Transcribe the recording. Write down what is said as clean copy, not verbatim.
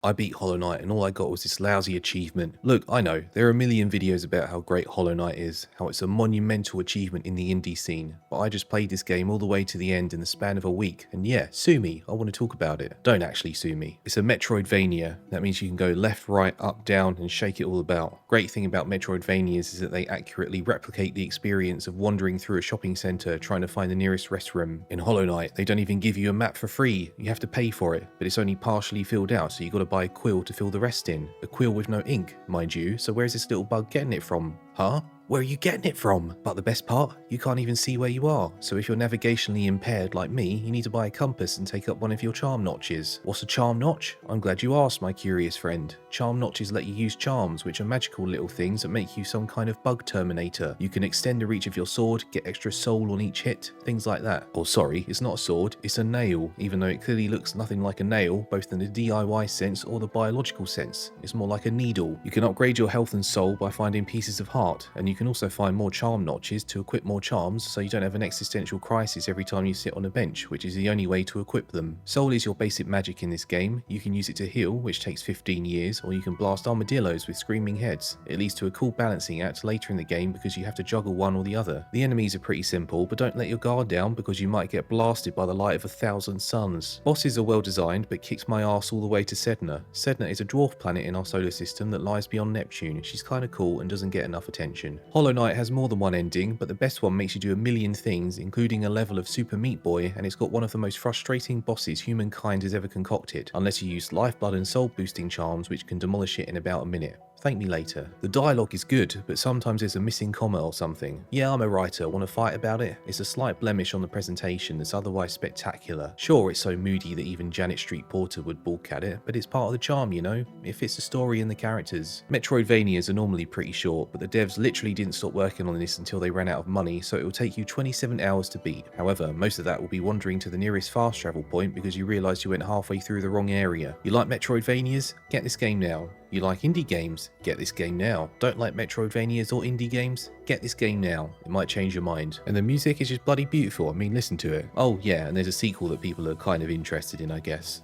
I beat Hollow Knight and all I got was this lousy achievement. Look, I know, there are a million videos about how great Hollow Knight is, how it's a monumental achievement in the indie scene, but I just played this game all the way to the end in the span of a week, and yeah, sue me, I want to talk about it. Don't actually sue me. It's a Metroidvania. That means you can go left, right, up, down, and shake it all about. Great thing about Metroidvanias is that they accurately replicate the experience of wandering through a shopping centre trying to find the nearest restroom. In Hollow Knight, they don't even give you a map for free, you have to pay for it, but it's only partially filled out, so you gotta buy a quill to fill the rest in. A quill with no ink, mind you, so where's this little bug getting it from? Huh? Where are you getting it from? But the best part, you can't even see where you are, so if you're navigationally impaired like me, you need to buy a compass and take up one of your charm notches. What's a charm notch? I'm glad you asked, my curious friend. Charm notches let you use charms, which are magical little things that make you some kind of bug terminator. You can extend the reach of your sword, get extra soul on each hit, things like that. Or sorry, it's not a sword, it's a nail, even though it clearly looks nothing like a nail, both in the DIY sense or the biological sense. It's more like a needle. You can upgrade your health and soul by finding pieces of heart, and you can also find more charm notches to equip more charms so you don't have an existential crisis every time you sit on a bench, which is the only way to equip them. Soul is your basic magic in this game. You can use it to heal, which takes 15 years, or you can blast armadillos with screaming heads. It leads to a cool balancing act later in the game because you have to juggle one or the other. The enemies are pretty simple, but don't let your guard down because you might get blasted by the light of 1,000 suns. Bosses are well designed, but kicked my ass all the way to Sedna. Sedna is a dwarf planet in our solar system that lies beyond Neptune. She's kinda cool and doesn't get enough attention. Hollow Knight has more than one ending, but the best one makes you do a million things, including a level of Super Meat Boy, and it's got one of the most frustrating bosses humankind has ever concocted, unless you use lifeblood and soul boosting charms which can demolish it in about a minute. Thank me later. The dialogue is good, but sometimes there's a missing comma or something. Yeah, I'm a writer, want to fight about it? It's a slight blemish on the presentation that's otherwise spectacular. Sure, it's so moody that even Janet Street Porter would balk at it, but it's part of the charm, you know? It fits the story and the characters. Metroidvanias are normally pretty short, but the devs literally didn't stop working on this until they ran out of money, so it will take you 27 hours to beat. However, most of that will be wandering to the nearest fast travel point because you realised you went halfway through the wrong area. You like Metroidvanias? Get this game now. You like indie games? Get this game now. Don't like Metroidvanias or indie games? Get this game now. It might change your mind. And the music is just bloody beautiful. I mean, listen to it. Oh yeah, and there's a sequel that people are kind of interested in, I guess.